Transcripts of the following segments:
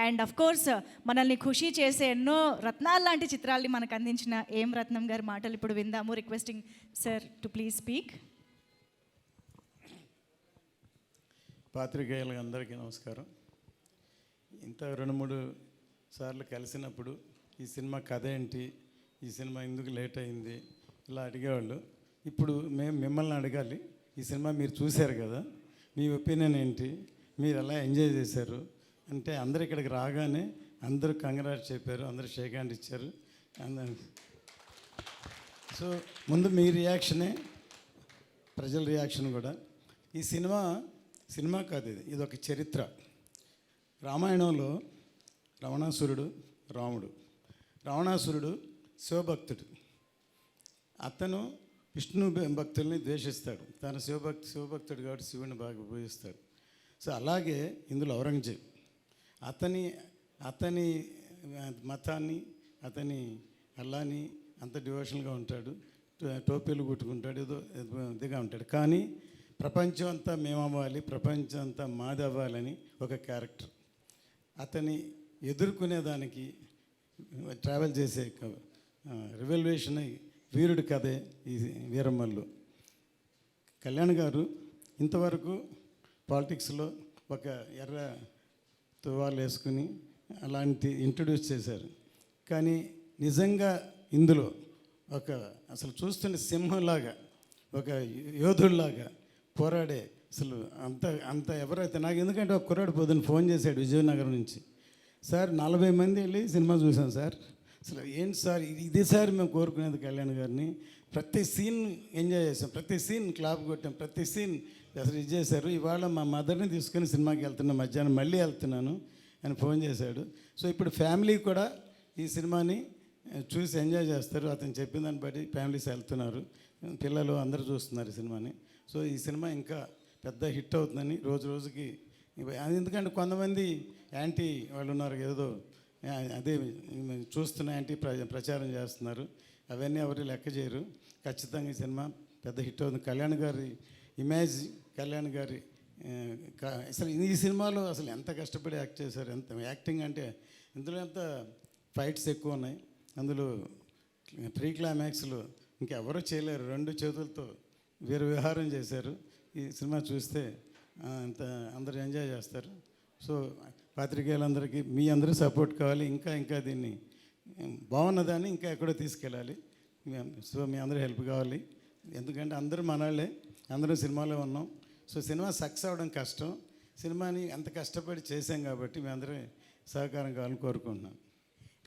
And of course మనల్ని ఖుషి చేసే ఎన్నో రత్నాలు లాంటి చిత్రాల్ని మనకు అందించిన ఏం రత్నం గారి మాటలు ఇప్పుడు విందాము. Requesting sir to please speak. పాత్రికేయులకు అందరికీ నమస్కారం. ఇంత 2-3 సార్లు కలిసినప్పుడు ఈ సినిమా కథ ఏంటి, ఈ సినిమా ఎందుకు లేట్ అయింది ఇలా అడిగేవాళ్ళు. ఇప్పుడు మేము మిమ్మల్ని అడగాలి, ఈ సినిమా మీరు చూశారు కదా, మీ ఒపీనియన్ ఏంటి, మీరు ఎలా ఎంజాయ్ చేశారు అంటే అందరు ఇక్కడికి రాగానే అందరూ కంగ్రాట్స్ చెప్పారు, అందరూ షేక్ హ్యాండ్ ఇచ్చారు. సో ముందు మీ రియాక్షనే ప్రజల రియాక్షన్ కూడా. ఈ సినిమా కాదు, ఇది ఒక చరిత్ర. రామాయణంలో రావణాసురుడు రాముడు. రావణాసురుడు శివభక్తుడు. అతను విష్ణు భక్తుల్ని ద్వేషిస్తాడు. తన శివభక్తుడు కాబట్టి శివుని బాగా పూజిస్తాడు. సో అలాగే ఇందులో ఔరంగజేబ్ అతని మతాన్ని, అతని అల్లాని అంత డివోషన్గా ఉంటాడు, టోపీలు కుట్టుకుంటాడు, ఏదో ఇదిగా ఉంటాడు. కానీ ప్రపంచం అంతా మేమవ్వాలి, ప్రపంచం అంతా మాది అవ్వాలని ఒక క్యారెక్టర్. అతని ఎదుర్కొనేదానికి ట్రావెల్ చేసే రివల్యూషన్ వీరుడి కథే ఈ వీరమ్మల్లు. కళ్యాణ్ గారు ఇంతవరకు పాలిటిక్స్లో ఒక ఎర్ర తువాలు వేసుకుని అలాంటి ఇంట్రడ్యూస్ చేశారు. కానీ నిజంగా ఇందులో అసలు చూస్తుంటే సింహంలాగా, ఒక యోధుడిలాగా పోరాడే అసలు అంత ఎవరైతే నాకు, ఎందుకంటే ఒక కుర్రాడు పొద్దున్న ఫోన్ చేశాడు విజయనగరం నుంచి, సార్ 40 మంది వెళ్ళి సినిమా చూసాం సార్, అసలు ఏంటి సార్ ఇది సార్ మేము కోరుకునేది కళ్యాణ్ గారిని, ప్రతి సీన్ ఎంజాయ్ చేసాం, ప్రతి సీన్ క్లాప్ కొట్టాం, ప్రతి సీన్ అసలు ఇది చేశారు. ఇవాళ మా మదర్ని తీసుకొని సినిమాకి వెళ్తున్నాను, మధ్యాహ్నం మళ్ళీ వెళ్తున్నాను అని ఫోన్ చేశాడు. సో ఇప్పుడు ఫ్యామిలీ కూడా ఈ సినిమాని చూసి ఎంజాయ్ చేస్తారు. అతను చెప్పిన దాన్ని బట్టి ఫ్యామిలీస్ వెళ్తున్నారు, పిల్లలు అందరూ చూస్తున్నారు ఈ సినిమాని. సో ఈ సినిమా ఇంకా పెద్ద హిట్ అవుతుందని రోజు రోజుకి. ఎందుకంటే కొంతమంది యాంటీ వాళ్ళు ఉన్నారు, ఏదో అదే చూస్తున్న యాంటీ ప్రచారం చేస్తున్నారు, అవన్నీ ఎవరు లెక్క చేయరు. ఖచ్చితంగా ఈ సినిమా పెద్ద హిట్ అవుతుంది. కళ్యాణ్ గారి ఇమేజ్, కళ్యాణ్ గారి అసలు ఈ సినిమాలో అసలు ఎంత కష్టపడి యాక్ట్ చేశారు, ఎంత యాక్టింగ్ అంటే ఇందులో ఎంత ఫైట్స్ ఎక్కువ ఉన్నాయి. అందులో ప్రీ క్లైమాక్స్లో ఇంకెవరూ చేయలేరు, 2 చేతులతో వీర విహారం చేశారు. ఈ సినిమా చూస్తే అంత అందరూ ఎంజాయ్ చేస్తారు. సో పాత్రికేయులందరికీ మీ అందరూ సపోర్ట్ కావాలి, ఇంకా దీన్ని బాగున్నదాన్ని ఇంకా ఎక్కడో తీసుకెళ్ళాలి. సో మీ అందరూ హెల్ప్ కావాలి, ఎందుకంటే అందరూ మనవాళ్ళే, అందరూ సినిమాలో ఉన్నాం. సో సినిమా సక్సెస్ అవ్వడం కష్టం, సినిమాని అంత కష్టపడి చేశాం కాబట్టి మీ అందరూ సహకారం కావాలని కోరుకుంటున్నాను.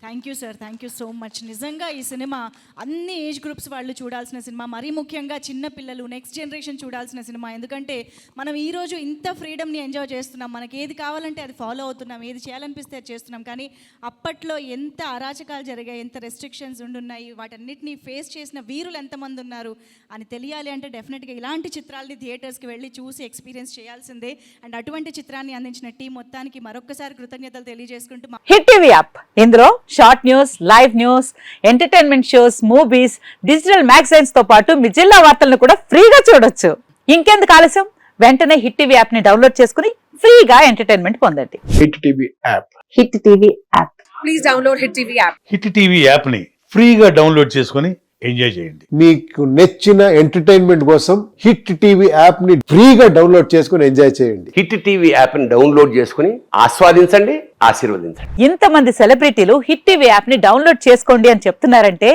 Thank you sir, thank you so much. నిజంగా ఈ సినిమా అన్ని ఏజ్ గ్రూప్స్ వాళ్ళు చూడాల్సిన సినిమా, మరీ ముఖ్యంగా చిన్న పిల్లలు, నెక్స్ట్ జనరేషన్ చూడాల్సిన సినిమా. ఎందుకంటే మనం ఈరోజు ఇంత ఫ్రీడమ్ని ఎంజాయ్ చేస్తున్నాం, మనకి ఏది కావాలంటే అది ఫాలో అవుతున్నాం, ఏది చేయాలనిపిస్తే అది చేస్తున్నాం. కానీ అప్పట్లో ఎంత అరాచకాలు జరిగాయి, ఎంత రెస్ట్రిక్షన్స్ ఉండున్నాయి, వాటన్నిటిని ఫేస్ చేసిన వీరులు ఎంతమంది ఉన్నారు అని తెలియాలి అంటే డెఫినెట్గా ఇలాంటి చిత్రాలని థియేటర్స్కి వెళ్ళి చూసి ఎక్స్పీరియన్స్ చేయాల్సిందే. అండ్ అటువంటి చిత్రాన్ని అందించిన టీం మొత్తానికి మరొకసారి కృతజ్ఞతలు తెలియజేసుకుంటూ హిట్ టీవీ యాప్, ఇందులో short news, live news, entertainment shows, movies, digital magazines తో పాటు మీ జిల్లా వార్తలను కూడా ఫ్రీగా చూడొచ్చు. ఇంకెందుకు ఆలస్యం, వెంటనే హిట్ టీవీ యాప్ ని డౌన్లోడ్ చేసుకుని ఫ్రీగా ఎంటర్టైన్మెంట్ పొందండి. Hit TV app, hit TV app, please download hit TV app. Hit TV app ని ఫ్రీగా డౌన్లోడ్ చేసుకుని ఎంజాయ్ చేయండి. మీకు నచ్చిన ఎంటర్టైన్మెంట్ కోసం హిట్ టీవీ యాప్ ని ఫ్రీగా డౌన్లోడ్ చేసుకుని ఎంజాయ్ చేయండి. హిట్ టీవీ యాప్ ని డౌన్లోడ్ చేసుకుని ఆస్వాదించండి, ఆశీర్వదించండి. ఇంతమంది సెలబ్రిటీలు హిట్ టీవీ యాప్ ని డౌన్లోడ్ చేసుకోండి అని చెప్తున్నారంటే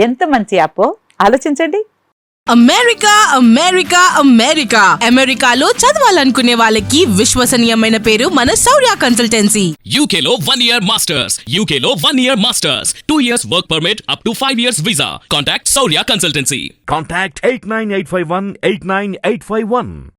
ఎంత మంచి యాప్ ఆలోచించండి. అమెరికాలో చదవాలనుకునే వాళ్ళకి విశ్వసనీయమైన పేరు మన శౌర్య కన్సల్టెన్సీ. UK లో 1 year masters, 2 years work permit up to 5 years visa. Contact Saurya Consultancy. Contact 89851 89851.